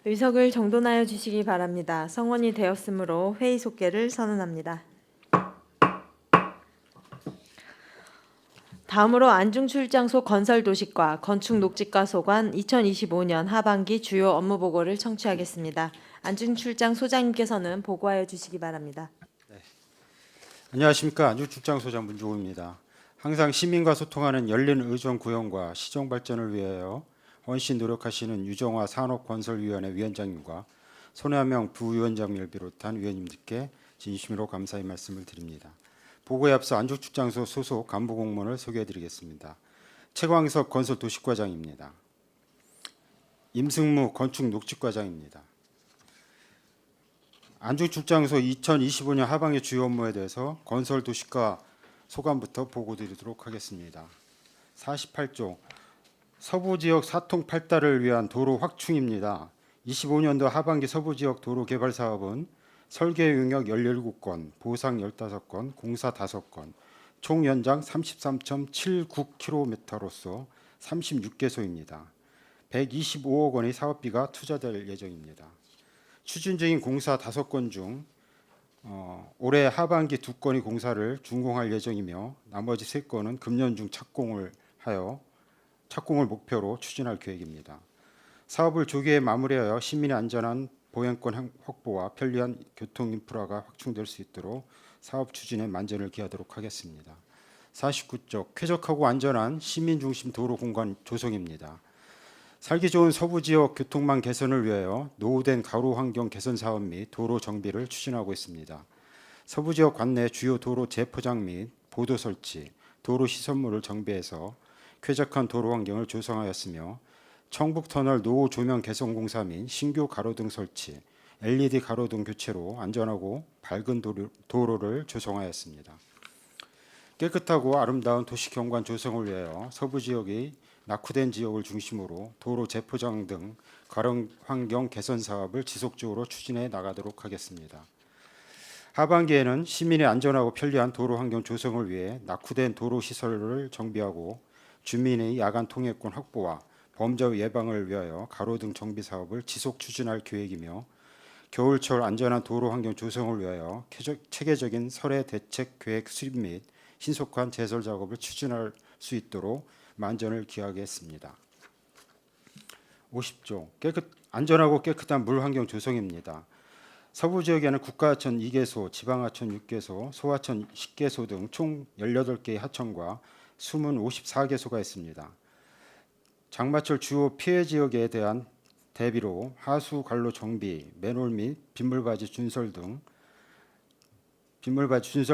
의석을 정돈하여 주시기 바랍니다. 성원이 되었으므로 회의 속개를 선언합니다. 다음으로 안중출장소 건설도시과 건축녹지과 소관 2025년 하반기 주요 업무 보고를 청취하겠습니다. 안중출장 소장님께서는 보고하여 주시기 바랍니다. 안녕하십니까. 안중출장소장 문종우입니다. 항상 시민과 소통하는 열린 의정 구현과 시정 발전을 위하여 헌신 노력하시는 유정화 산업건설위원회 위원장님과 손혜명 부위원장님을 비롯한 위원님들께 진심으로 감사의 말씀을 드립니다. 보고에 앞서 안중출장소 소속 간부 공무원을 소개해드리겠습니다. 최광석 건설도시과장입니다. 임승무 건축녹지과장입니다. 안중출장소 2025년 하반기 주요 업무에 대해서 건설도시과 소관부터 보고드리도록 하겠습니다. 48조 서부지역 4통 8달을 위한 도로 확충입니다. 25년도 하반기 서부지역 도로 개발 사업은 설계 용역 17건, 보상 15건, 공사 5건, 총 연장 33.79km로서 36개소입니다. 125억 원의 사업비가 투자될 예정입니다. 추진 중인 공사 5건 중 올해 하반기 2건의 공사를 준공할 예정이며 나머지 3건은 금년 중 착공을 목표로 추진할 계획입니다. 사업을 조기에 마무리하여 시민의 안전한 보행권 확보와 편리한 교통 인프라가 확충될 수 있도록 사업 추진에 만전을 기하도록 하겠습니다. 49조 쾌적하고 안전한 시민 중심 도로 공간 조성입니다. 살기 좋은 서부지역 교통망 개선을 위하여 노후된 가로 환경 개선 사업 및 도로 정비를 추진하고 있습니다. 서부지역 관내 주요 도로 재포장 및 보도 설치, 도로 시설물을 정비해서 쾌적한 도로 환경을 조성하였으며 청북터널 노후 조명 개선 공사 및 신규 가로등 설치, LED 가로등 교체로 안전하고 밝은 도로를 조성하였습니다. 깨끗하고 아름다운 도시 경관 조성을 위하여 서부지역의 낙후된 지역을 중심으로 도로 재포장 등 가로 환경 개선 사업을 지속적으로 추진해 나가도록 하겠습니다. 하반기에는 시민의 안전하고 편리한 도로 환경 조성을 위해 낙후된 도로 시설을 정비하고 주민의 야간 통행권 확보와 범죄 예방을 위하여 가로등 정비 사업을 지속 추진할 계획이며 겨울철 안전한 도로 환경 조성을 위하여 체계적인 설해 대책 계획 수립 및 신속한 제설 작업을 추진할 수 있도록 만전을 기하겠습니다. 50조 안전하고 깨끗한 물 환경 조성입니다. 서부 지역에는 국가하천 2개소, 지방하천 6개소, 소하천 10개소 등 총 18개의 하천과 수문 54개소가 있습니다. 장마철 주요 피해 지역에 대한 대비로 하수 관로 정비, 맨홀 및 빗물바지 준설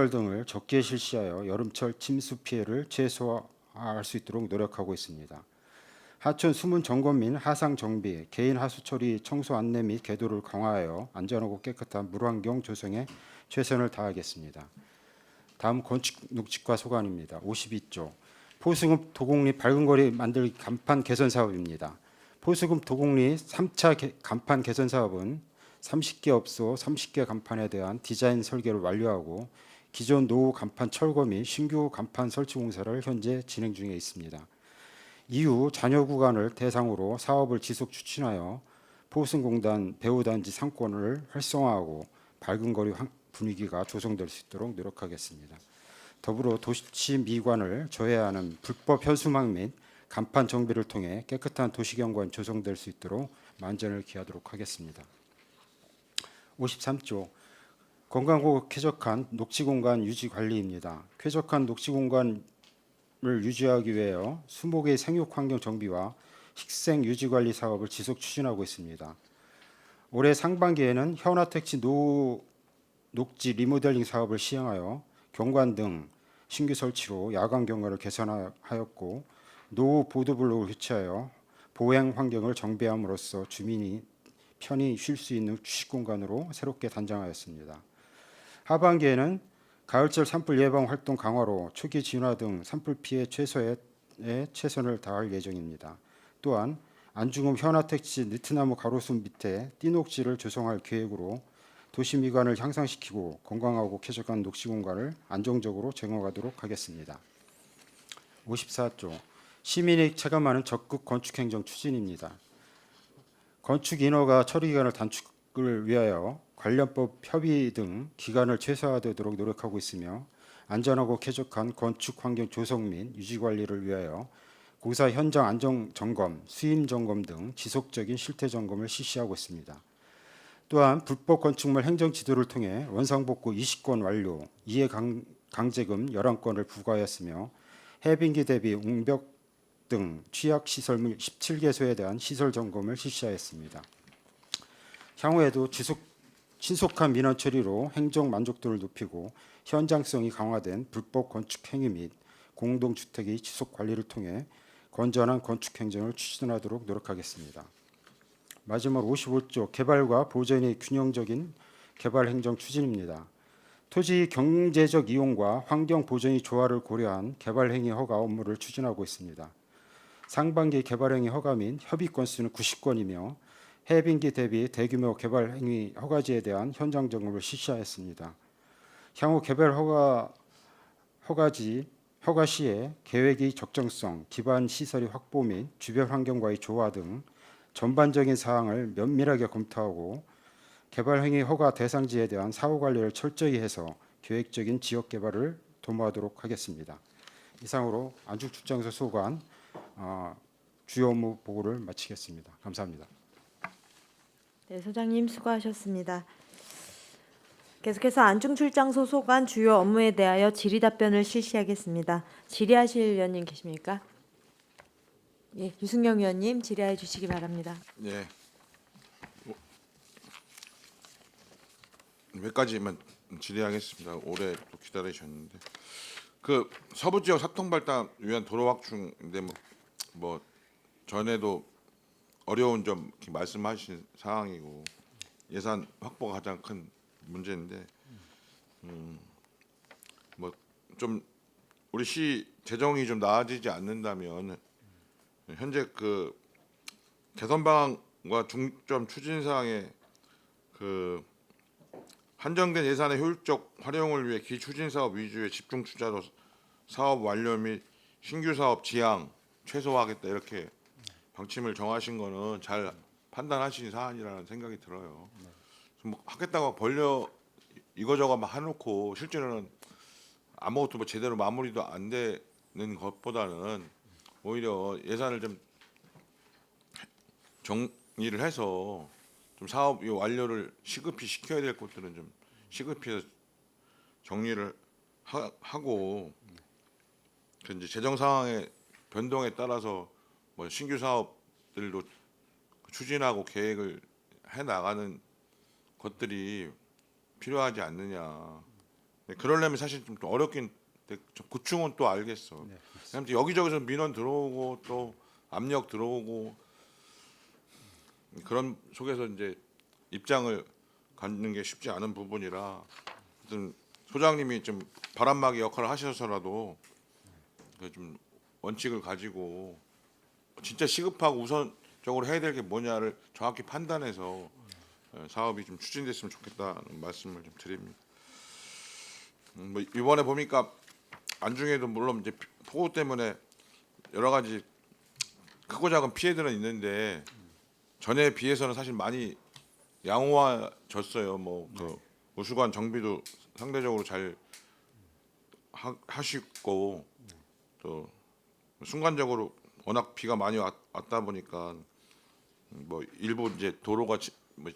등을 적게 실시하여 여름철 침수 피해를 최소화할 수 있도록 노력하고 있습니다. 하천 수문 점검 및 하상 정비, 개인 하수 처리 청소 안내 및 계도를 강화하여 안전하고 깨끗한 물환경 조성에 최선을 다하겠습니다. 다음 건축녹지과 소관입니다. 52조 포수금 도곡리 밝은 거리 만들기 간판 개선 사업입니다. 포수금 도곡리 3차 간판 개선 사업은 30개 업소 30개 간판에 대한 디자인 설계를 완료하고 기존 노후 간판 철거 및 신규 간판 설치 공사를 현재 진행 중에 있습니다. 이후 잔여 구간을 대상으로 사업을 지속 추진하여 포승공단 배후단지 상권을 활성화하고 밝은 거리 분위기가 조성될 수 있도록 노력하겠습니다. 더불어 도시 미관을 저해하는 불법 현수막 및 간판 정비를 통해 깨끗한 도시경관 조성될 수 있도록 만전을 기하도록 하겠습니다. 53조 건강하고 쾌적한 녹지공간 유지 관리입니다. 쾌적한 녹지공간을 유지하기 위하여 수목의 생육 환경 정비와 식생 유지 관리 사업을 지속 추진하고 있습니다. 올해 상반기에는 현화택지 노후 녹지 리모델링 사업을 시행하여 경관 등 신규 설치로 야간 경관을 개선하였고 노후 보도블록을 교체하여 보행 환경을 정비함으로써 주민이 편히 쉴 수 있는 휴식 공간으로 새롭게 단장하였습니다. 하반기에는 가을철 산불 예방 활동 강화로 초기 진화 등 산불 피해 최소에 최선을 다할 예정입니다. 또한 안중읍 현화택지 느티나무 가로수 밑에 띠녹지를 조성할 계획으로 도시 미관을 향상시키고 건강하고 쾌적한 녹지 공간을 안정적으로 제공하도록 하겠습니다. 54조 시민이 체감하는 적극 건축행정 추진입니다. 건축 인허가 처리 기간을 단축을 위하여 관련법 협의 등 기간을 최소화되도록 노력하고 있으며 안전하고 쾌적한 건축 환경 조성 및 유지 관리를 위하여 공사 현장 안전 점검, 수임 점검 등 지속적인 실태 점검을 실시하고 있습니다. 또한 불법 건축물 행정 지도를 통해 원상복구 20건 완료, 이해 강제금 11건을 부과하였으며 해빙기 대비 웅벽 등 취약 시설물 17개소에 대한 시설 점검을 실시하였습니다. 향후에도 신속한 민원 처리로 행정 만족도를 높이고 현장성이 강화된 불법 건축 행위 및 공동주택의 지속 관리를 통해 건전한 건축 행정을 추진하도록 노력하겠습니다. 마지막으로 55조 개발과 보전의 균형적인 개발 행정 추진입니다. 토지 경제적 이용과 환경 보전의 조화를 고려한 개발 행위 허가 업무를 추진하고 있습니다. 상반기 개발 행위 허가 및 협의 건수는 90건이며 해빙기 대비 대규모 개발 행위 허가지에 대한 현장 점검을 실시하였습니다. 향후 개발 허가 시에 계획의 적정성, 기반 시설의 확보 및 주변 환경과의 조화 등 전반적인 사항을 면밀하게 검토하고 개발 행위 허가 대상지에 대한 사후 관리를 철저히 해서 계획적인 지역 개발을 도모하도록 하겠습니다. 이상으로 안중출장소 소관 주요 업무 보고를 마치겠습니다. 감사합니다. 네, 소장님 수고하셨습니다. 계속해서 안중출장소 소관 주요 업무에 대하여 질의 답변을 실시하겠습니다. 질의하실 의원님 계십니까? 예, 유승영 의원님 질의해 주시기 바랍니다. 네. 몇 가지만 질의하겠습니다. 오래 또 기다리셨는데 그 서부 지역 사통 발달 위한 도로 확충인데 뭐 전에도 어려운 점 이렇게 말씀하신 사항이고 예산 확보가 가장 큰 문제인데 뭐 좀 우리 시 재정이 좀 나아지지 않는다면 현재 그 개선 방안과 중점 추진 사항에 그 한정된 예산의 효율적 활용을 위해 기추진 사업 위주의 집중 투자로 사업 완료 및 신규 사업 지향 최소화하겠다 이렇게 방침을 정하신 거는 잘 판단하신 사안이라는 생각이 들어요. 뭐 하겠다고 벌려 이거저거 막 해놓고 실제로는 아무것도 뭐 제대로 마무리도 안 되는 것보다는 오히려 예산을 좀 정리를 해서 좀 사업 완료를 시급히 시켜야 될 것들은 좀 시급히 해서 정리를 하고 그 이제 재정 상황의 변동에 따라서 뭐 신규 사업들도 추진하고 계획을 해 나가는 것들이 필요하지 않느냐. 그러려면 사실 좀 어렵긴 구충은 또 알겠어. 그냥 여기저기서 민원 들어오고 또 압력 들어오고 그런 속에서 이제 입장을 갖는 게 쉽지 않은 부분이라 하여튼 소장님이 좀 바람막이 역할을 하셔서라도 좀 원칙을 가지고 진짜 시급하고 우선적으로 해야 될 게 뭐냐를 정확히 판단해서 사업이 좀 추진됐으면 좋겠다는 말씀을 좀 드립니다. 뭐 이번에 보니까 안중에도 물론 이제 폭우 때문에 여러 가지 크고 작은 피해들은 있는데 전에 비해서는 사실 많이 양호해졌어요. 뭐 그 우수관 정비도 상대적으로 잘 하시고 또 순간적으로 워낙 비가 많이 왔다 보니까 뭐 일부 이제 도로가 뭐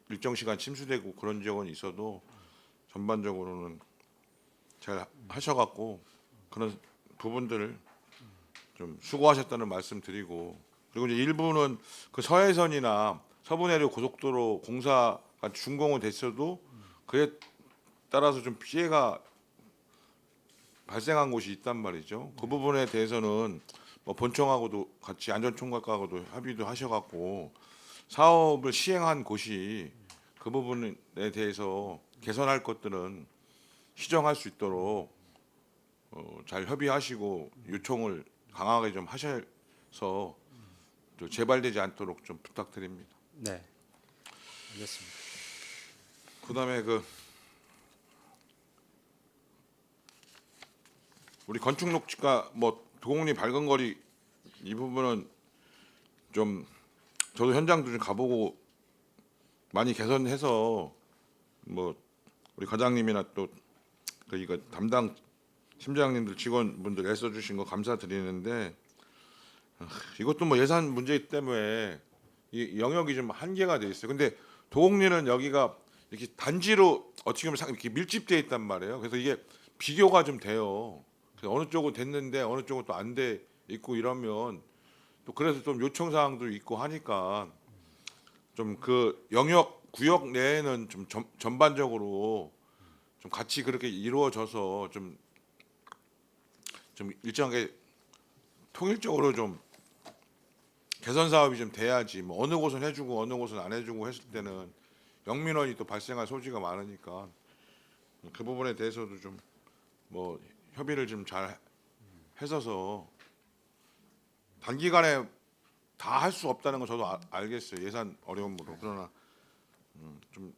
일정 시간 침수되고 그런 지역은 있어도 전반적으로는 잘 하셔갖고 그런 부분들을 좀 수고하셨다는 말씀 드리고 그리고 이제 일부는 그 서해선이나 서부내륙 고속도로 공사가 준공은 됐어도 그에 따라서 좀 피해가 발생한 곳이 있단 말이죠. 그 부분에 대해서는 뭐 본청하고도 같이 안전총괄과하고도 합의도 하셔갖고 사업을 시행한 곳이 그 부분에 대해서 개선할 것들은 시정할 수 있도록 잘 협의하시고 요청을 강하게 좀 하셔서 또 재발되지 않도록 좀 부탁드립니다. 네, 알겠습니다. 그다음에 그 우리 건축 녹지가 뭐 도곡리 밝은 거리 이 부분은 좀 저도 현장도 좀 가보고 많이 개선해서 뭐 우리 과장님이나 또 이거 담당 팀장님들 직원분들 애써주신 거 감사드리는데 이것도 뭐 예산 문제 때문에 이 영역이 좀 한계가 돼 있어요. 근데 도곡리는 여기가 이렇게 단지로 어떻게 보면 이렇게 밀집되어 있단 말이에요. 그래서 이게 비교가 좀 돼요. 그래서 어느 쪽은 됐는데 어느 쪽은 또 안 돼 있고 이러면 또 그래서 좀 요청 사항도 있고 하니까 좀 그 영역 구역 내에는 좀 전반적으로 좀 같이 그렇게 이루어져서 좀 일정하게 통일적으로 좀 개선 사업이 좀 돼야지 뭐 어느 곳은 해주고 어느 곳은 안 해주고 했을 때는 영민원이 또 발생할 소지가 많으니까 그 부분에 대해서도 좀 뭐 협의를 좀 잘 해서서 단기간에 다 할 수 없다는 건 저도 알겠어요. 예산 어려움으로. 그러나 좀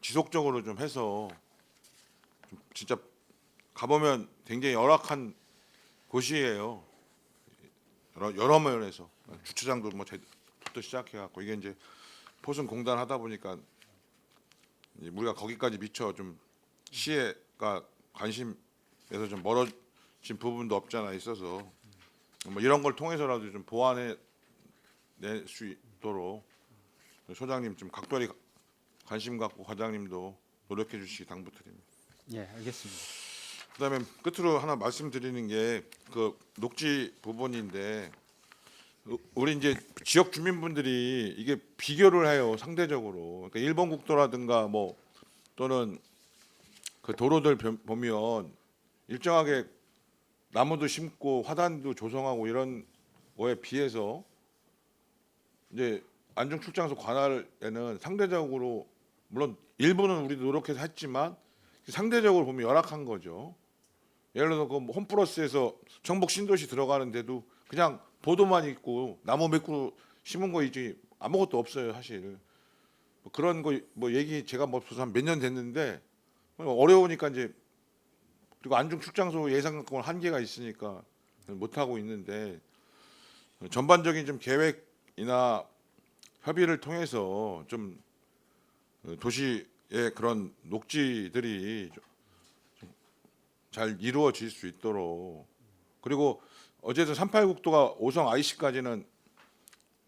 지속적으로 좀 해서 좀 진짜 가보면 굉장히 열악한 곳이에요. 여러 면에서 주차장도 뭐 부터 시작해갖고 이게 이제 포승 공단 하다 보니까 이제 우리가 거기까지 미처 좀 시혜가 관심에서 좀 멀어진 부분도 없잖아 있어서 뭐 이런 걸 통해서라도 좀 보완해 낼 수 있도록 소장님 좀 각별히 관심 갖고 과장님도 노력해 주시기 당부드립니다. 예, 알겠습니다. 그다음에 끝으로 하나 말씀드리는 게 그 녹지 부분인데 우리 이제 지역 주민분들이 이게 비교를 해요 상대적으로. 그러니까 일본 국도라든가 뭐 또는 그 도로들 보면 일정하게 나무도 심고 화단도 조성하고 이런 거에 비해서 이제 안중 출장소 관할에는 상대적으로 물론 일부는 우리도 노력해서 했지만 상대적으로 보면 열악한 거죠. 예를 들어서 그 홈플러스에서 청북 신도시 들어가는데도 그냥 보도만 있고 나무 몇 그루 심은 거이지 아무것도 없어요 사실. 뭐 그런 거 뭐 얘기 제가 뭐 벌써 한 몇 년 됐는데 어려우니까 이제 그리고 안중 출장소 예산권 한계가 있으니까 못 하고 있는데 전반적인 좀 계획이나 협의를 통해서 좀 도시의 그런 녹지들이 잘 이루어질 수 있도록 그리고 어제도 38국도가 오성 IC까지는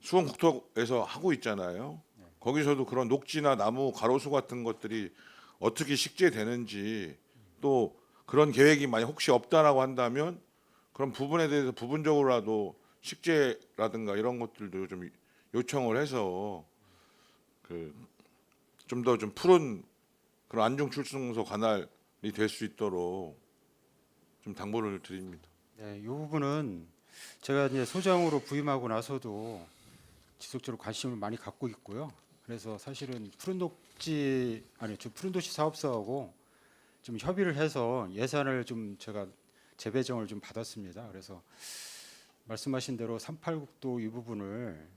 수원국토에서 하고 있잖아요. 거기서도 그런 녹지나 나무 가로수 같은 것들이 어떻게 식재되는지 또 그런 계획이 만약 혹시 없다라고 한다면 그런 부분에 대해서 부분적으로라도 식재라든가 이런 것들도 좀 요청을 해서 그 좀 더 좀 푸른 그런 안중 출승소 관할이 될 수 있도록 좀 당부를 드립니다. 네, 이 부분은 제가 이제 소장으로 부임하고 나서도 지속적으로 관심을 많이 갖고 있고요. 그래서 사실은 푸른 도시 사업소하고 좀 협의를 해서 예산을 좀 제가 재배정을 좀 받았습니다. 그래서 말씀하신 대로 38국도 이 부분을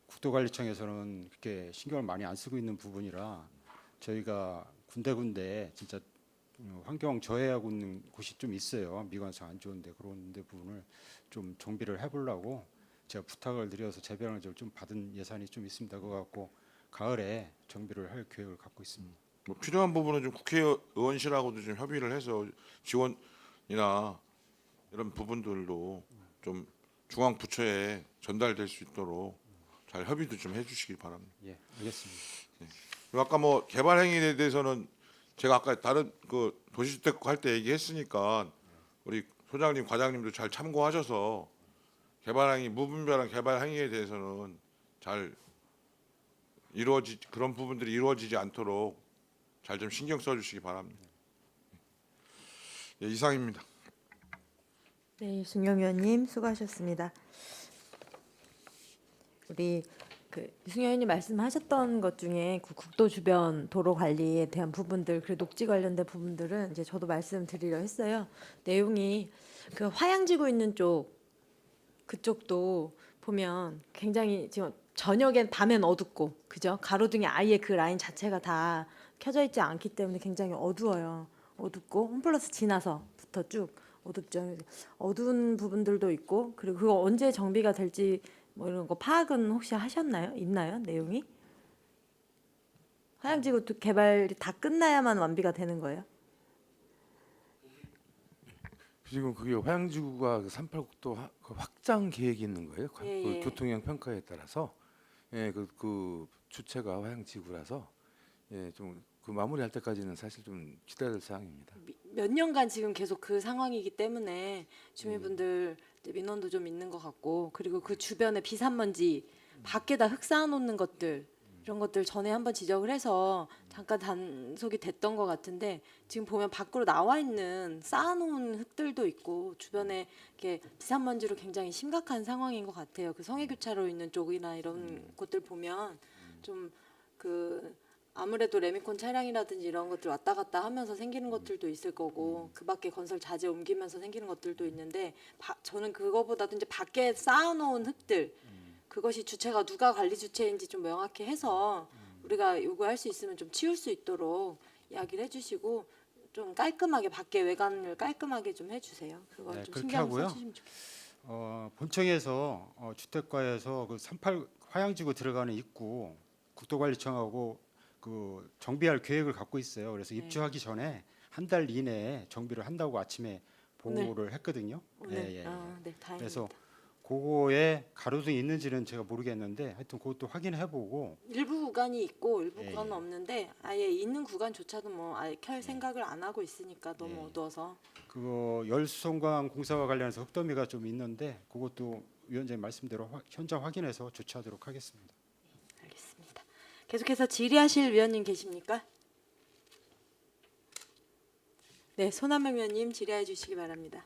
국도관리청에서는 그렇게 신경을 많이 안 쓰고 있는 부분이라 저희가 군데군데 진짜 환경 저해하고 있는 곳이 좀 있어요. 미관상 안 좋은데 그런 데 부분을 좀 정비를 해보려고 제가 부탁을 드려서 재배정을 좀 받은 예산이 좀 있습니다. 그거 갖고 가을에 정비를 할 계획을 갖고 있습니다. 뭐 필요한 부분은 좀 국회의원실하고도 좀 협의를 해서 지원이나 이런 부분들도 좀 중앙 부처에 전달될 수 있도록 잘 협의도 좀 해주시기 바랍니다. 예, 알겠습니다. 그리고 아까 뭐 개발 행위에 대해서는 제가 아까 다른 그 도시주택 할 때 얘기했으니까 우리 소장님, 과장님도 잘 참고하셔서 개발 행위 무분별한 개발 행위에 대해서는 잘 그런 부분들이 이루어지지 않도록 잘 좀 신경 써주시기 바랍니다. 예, 이상입니다. 네, 윤승영 의원님 수고하셨습니다. 우리 윤승영 의원님 말씀하셨던 것 중에 그 국도 주변 도로 관리에 대한 부분들, 그리고 녹지 관련된 부분들은 이제 저도 말씀드리려 했어요. 내용이 그 화양지구 있는 쪽 그쪽도 보면 굉장히 지금 저녁엔 밤엔 어둡고 그죠? 가로등이 아예 그 라인 자체가 다 켜져 있지 않기 때문에 굉장히 어두워요. 어둡고 홈플러스 지나서부터 쭉 어둡죠. 어두운 부분들도 있고 그리고 그거 언제 정비가 될지 뭐 이런 거 파악은 혹시 하셨나요? 있나요? 내용이? 화양지구 개발이 다 끝나야만 완비가 되는 거예요? 지금 그게 화양지구가 38국도 그 확장 계획이 있는 거예요. 예, 그 예. 교통형 평가에 따라서 그 주체가 화양지구라서 좀 그 마무리할 때까지는 사실 좀 기다릴 사항입니다. 몇 년간 지금 계속 그 상황이기 때문에 주민분들 이제 민원도 좀 있는 것 같고, 그리고 그 주변에 비산먼지 밖에다 흙 쌓아놓는 것들 이런 것들 전에 한번 지적을 해서 잠깐 단속이 됐던 것 같은데, 지금 보면 밖으로 나와 있는 쌓아놓은 흙들도 있고 주변에 이렇게 비산먼지로 굉장히 심각한 상황인 것 같아요. 그 성해교차로 있는 쪽이나 이런 곳들 보면 좀 그 아무래도 레미콘 차량이라든지 이런 것들 왔다 갔다 하면서 생기는 것들도 있을 거고, 그 밖에 건설 자재 옮기면서 생기는 것들도 있는데, 저는 그거보다도 이제 밖에 쌓아놓은 흙들, 그것이 주체가 누가 관리 주체인지 좀 명확히 해서 우리가 요구할 수 있으면 좀 치울 수 있도록 이야기를 해주시고, 좀 깔끔하게 밖에 외관을 깔끔하게 좀 해주세요. 그걸 네, 좀 그렇게 신경 하고요. 써주시면 좋겠어요. 본청에서 주택가에서 그 38 화양지구 들어가는 입구 국도관리청하고 그 정비할 계획을 갖고 있어요. 그래서 네. 입주하기 전에 한 달 이내에 정비를 한다고 아침에 보고를 했거든요. 오늘 네, 다행입니다. 그래서 그거에 가로등이 있는지는 제가 모르겠는데 하여튼 그것도 확인해보고 일부 구간이 있고 일부 예, 구간은 예. 없는데, 아예 있는 구간조차도 뭐 아예 켤 생각을 안 하고 있으니까 너무 예. 어두워서. 그거 열수성강 공사와 관련해서 흙더미가 좀 있는데 그것도 위원장님 말씀대로 현장 확인해서 조치하도록 하겠습니다. 알겠습니다. 계속해서 질의하실 위원님 계십니까? 네, 손한명 위원님 질의해 주시기 바랍니다.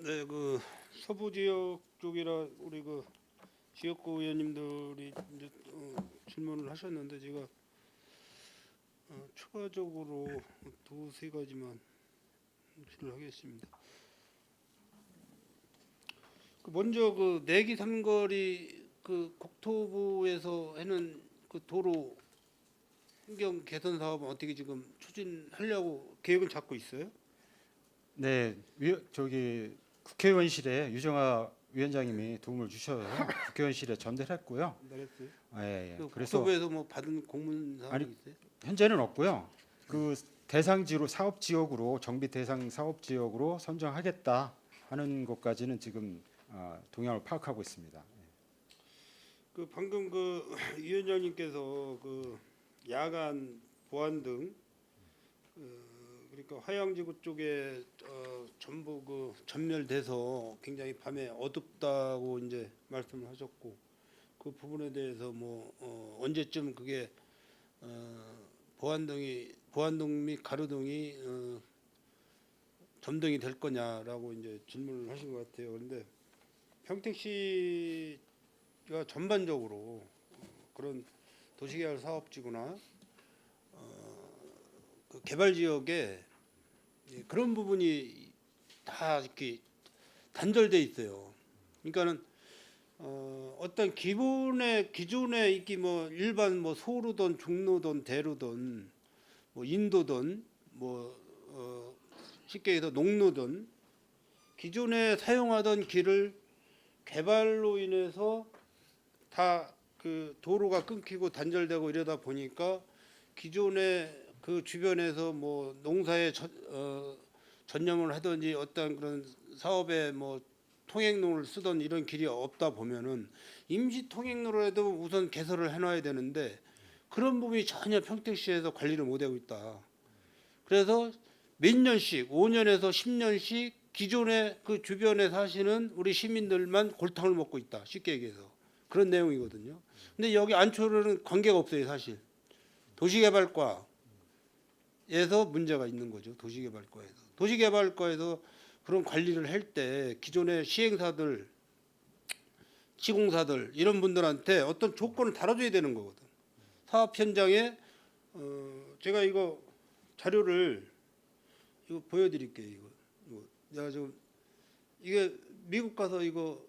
네, 그 서부 지역 쪽이라 우리 그 지역구 의원님들이 이제 질문을 하셨는데 제가 추가적으로 두세 가지만 질의를 하겠습니다. 그 먼저 그 내기 삼거리 그 국토부에서 하는 그 도로 환경 개선 사업은 어떻게 지금 추진하려고 계획은 잡고 있어요? 네, 저기 국회의원실에 유정아 위원장님이 도움을 주셔서 국회의원실에 전달했고요. 말했어요. 예. 그 그래서 국토부에서 뭐 받은 공문 사항이 아니, 있어요? 현재는 없고요. 그 대상지로 사업 지역으로 정비 대상 사업 지역으로 선정하겠다 하는 것까지는 지금 동향을 파악하고 있습니다. 그 방금 그 위원장님께서 그 야간 보안 등 그러니까 화양지구 쪽에 전부 그 전멸돼서 굉장히 밤에 어둡다고 이제 말씀을 하셨고, 그 부분에 대해서 뭐 언제쯤 그게 보안등 및 가로등이 점등이 될 거냐라고 이제 질문을 하신 것 같아요. 그런데 평택시가 전반적으로 그런 도시개발 사업지구나 그 개발 지역에 그런 부분이 다 이렇게 단절돼 있어요. 그러니까는 어떤 기존에 있기 뭐 일반 뭐 소로든 중로든 대로든 뭐 인도든 뭐 쉽게 해서 농로든 기존에 사용하던 길을 개발로 인해서 다 그 도로가 끊기고 단절되고 이러다 보니까 기존에 그 주변에서 뭐 농사에 전념을 하든지 어떤 그런 사업에 뭐 통행로를 쓰던 이런 길이 없다 보면은 임시 통행로라도 우선 개설을 해놔야 되는데 그런 부분이 전혀 평택시에서 관리를 못하고 있다. 그래서 몇 년씩 5년에서 10년씩 기존의 그 주변에 사시는 우리 시민들만 골탕을 먹고 있다. 쉽게 얘기해서 그런 내용이거든요. 근데 여기 안초로는 관계가 없어요, 사실. 도시개발과에서 문제가 있는 거죠. 도시개발과에서 그런 관리를 할 때 기존의 시행사들, 시공사들 이런 분들한테 어떤 조건을 달아줘야 되는 거거든. 사업 현장에 제가 이거 자료를 이거 보여드릴게요. 이거 내가 지금 이게 미국 가서 이거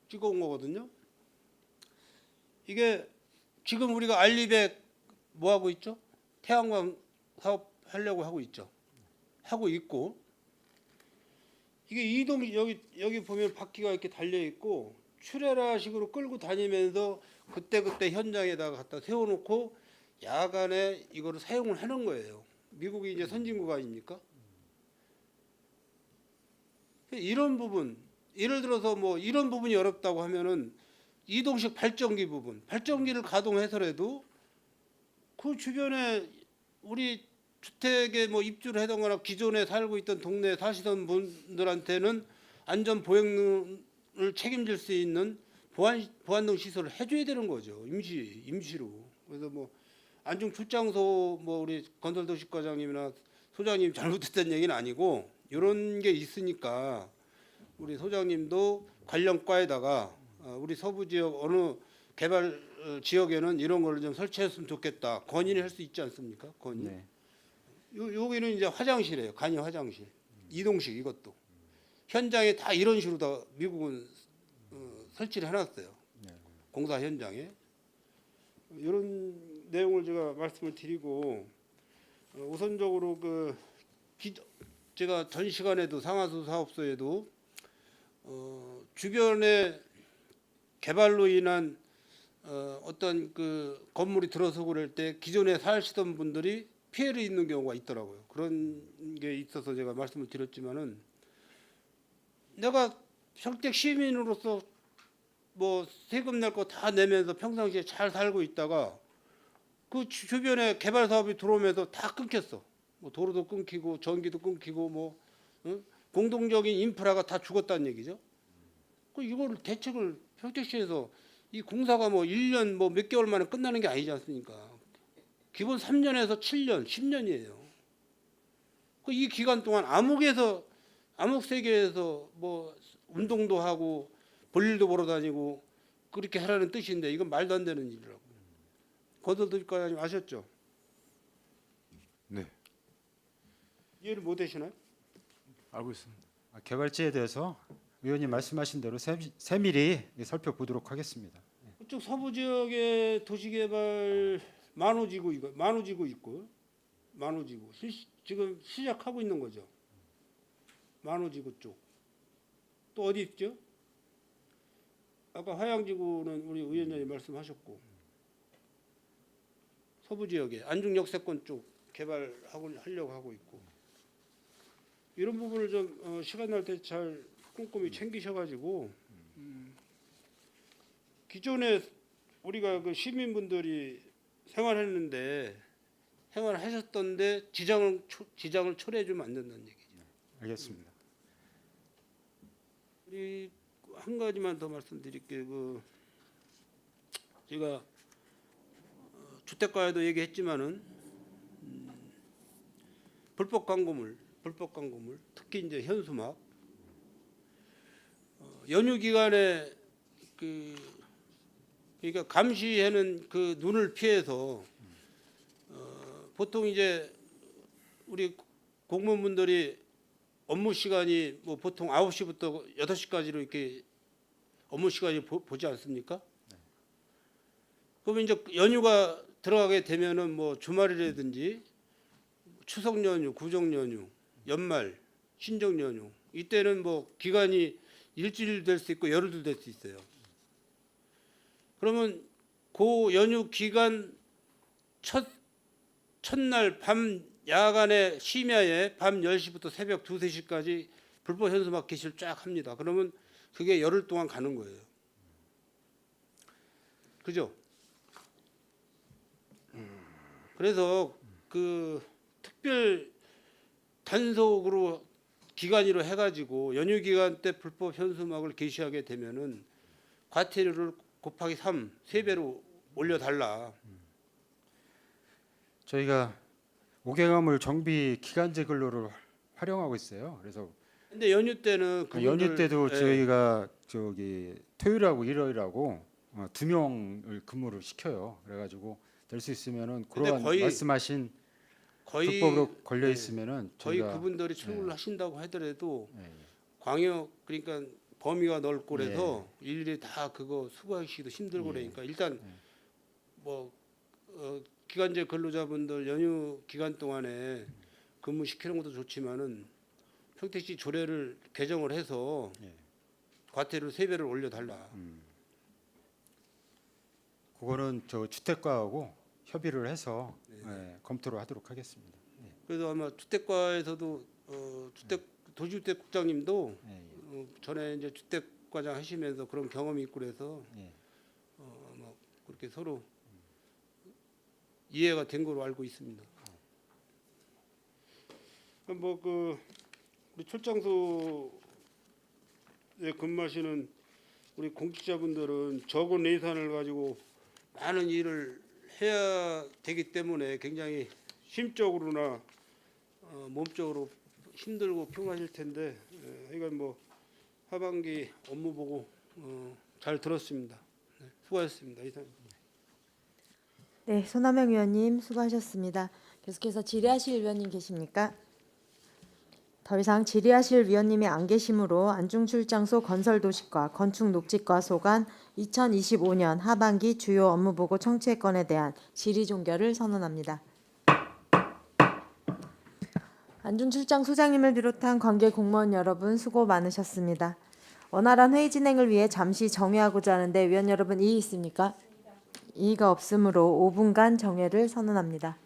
찍어온 거거든요. 이게 지금 우리가 알리백 뭐 하고 있죠? 태양광 사업 하려고 하고 있죠. 하고 있고 이게 이동 여기 보면 바퀴가 이렇게 달려 있고 출애라식으로 끌고 다니면서 그때 현장에다가 갖다 세워놓고 야간에 이거를 사용을 하는 거예요. 미국이 이제 선진국 아닙니까? 이런 부분, 예를 들어서 뭐 이런 부분이 어렵다고 하면은 이동식 발전기 부분, 발전기를 가동해서라도 그 주변에 우리 주택에 뭐 입주를 하던거나 기존에 살고 있던 동네에 사시던 분들한테는 안전 보행을 책임질 수 있는 보안등 시설을 해줘야 되는 거죠. 임시로. 그래서 뭐 안중 출장소 뭐 우리 건설도시과장님이나 소장님 잘못했다는 얘기는 아니고 이런 게 있으니까 우리 소장님도 관련 과에다가 우리 서부 지역 어느 개발 지역에는 이런 걸 좀 설치했으면 좋겠다. 건의를 할 수 있지 않습니까? 건의. 네. 여기는 이제 화장실이에요. 간이 화장실. 이동식 이것도. 현장에 다 이런 식으로 다 미국은 설치를 해놨어요. 공사 현장에. 이런 내용을 제가 말씀을 드리고 우선적으로 제가 전 시간에도 상하수 사업소에도 주변에 개발로 인한 어떤 그 건물이 들어서고 그럴 때 기존에 사시던 분들이 피해를 입는 경우가 있더라고요. 그런 게 있어서 제가 말씀을 드렸지만은 내가 평택 시민으로서 뭐 세금 낼 거 다 내면서 평상시에 잘 살고 있다가 그 주변에 개발 사업이 들어오면서 다 끊겼어. 뭐 도로도 끊기고 전기도 끊기고 뭐 공동적인 인프라가 다 죽었다는 얘기죠. 그 이거를 대책을 평택시에서 이 공사가 뭐 1년 뭐 몇 개월 만에 끝나는 게 아니지 않습니까? 기본 3년에서 7년, 10년이에요. 이 기간 동안 암흑 세계에서 뭐 운동도 하고 볼일도 보러 다니고 그렇게 하라는 뜻인데 이건 말도 안 되는 일이라고. 건설도시과장님 아셨죠? 네, 이해를 못 하시나요? 알고 있습니다. 개발지에 대해서 의원님 말씀하신 대로 세밀히 살펴보도록 하겠습니다. 그쪽 서부 지역의 도시개발 만호지구 있고 만호지구 지금 시작하고 있는 거죠. 만호지구 쪽. 또 어디 있죠? 아까 화양지구는 우리 의원님이 말씀하셨고 서부 지역에 안중 역세권 쪽 하려고 하고 있고 이런 부분을 좀 시간 날 때 잘 꼼꼼히 챙기셔가지고 기존에 우리가 그 시민분들이 생활하셨던데 지장을 초래해주면 안 된다는 얘기죠. 알겠습니다. 우리 한 가지만 더 말씀드릴게요. 제가 주택가에도 얘기했지만은 불법 광고물, 특히 이제 현수막 연휴 기간에 그러니까 감시하는 그 눈을 피해서 보통 이제 우리 공무원분들이 업무 시간이 뭐 보통 9시부터 6시까지로 이렇게 업무 시간이 보지 않습니까? 그러면 이제 연휴가 들어가게 되면은 뭐 주말이라든지 추석 연휴, 구정 연휴, 연말, 신정 연휴 이때는 뭐 기간이 일주일 될 수 있고 열흘도 될 수 있어요. 그러면 그 연휴 기간 첫날 밤 야간에 심야에 밤 10시부터 새벽 2, 3시까지 불법 현수막 게시를 쫙 합니다. 그러면 그게 열흘 동안 가는 거예요. 그죠? 그래서 그 특별 단속으로 기간으로 해가지고 연휴 기간 때 불법 현수막을 게시하게 되면은 과태료를 곱하기 3배로 올려달라. 저희가 5개월물 정비 기간제 근로를 활용하고 있어요. 그래서 근데 연휴 때는 연휴 때도 예, 저희가 토요일하고 일요일하고 2명을 근무를 시켜요. 그래가지고 될 수 있으면은 근데 그런 거의- 말씀하신 거의 불법으로 걸려 예, 있으면은 거의 저희가 그분들이 출근을 하신다고 하더라도 예, 광역 그러니까 범위가 넓고 그래서 일일이 다 그거 수거하시기도 힘들고 그러니까 일단 뭐 기간제 근로자분들 연휴 기간 동안에 근무시키는 것도 좋지만은 평택시 조례를 개정을 해서 예. 과태료 3배를 올려달라. 그거는 저 주택과하고 협의를 해서 예, 검토를 하도록 하겠습니다. 그래서 아마 주택과에서도 도시주택국장님도 예, 예. 전에 이제 주택과장 하시면서 그런 경험이 있고 그래서 예. 아마 그렇게 서로 이해가 된 거로 알고 있습니다. 뭐 그 우리 출장소에 근무하시는 우리 공직자분들은 적은 예산을 가지고 많은 일을 해야 되기 때문에 굉장히 심적으로나 몸적으로 힘들고 피곤하실 텐데 이건 뭐 하반기 업무 보고 잘 들었습니다. 네, 수고하셨습니다. 이상. 네, 손하명 의원님 수고하셨습니다. 계속해서 질의하실 위원님 계십니까? 더 이상 질의하실 위원님이 안 계시므로 안중출장소 건설도시과 건축녹지과 소관 2025년 하반기 주요 업무보고 청취건에 대한 질의 종결을 선언합니다. 안중출장 소장님을 비롯한 관계 공무원 여러분 수고 많으셨습니다. 원활한 회의 진행을 위해 잠시 정회하고자 하는데 위원 여러분 이의 있습니까? 이의가 없으므로 5분간 정회를 선언합니다.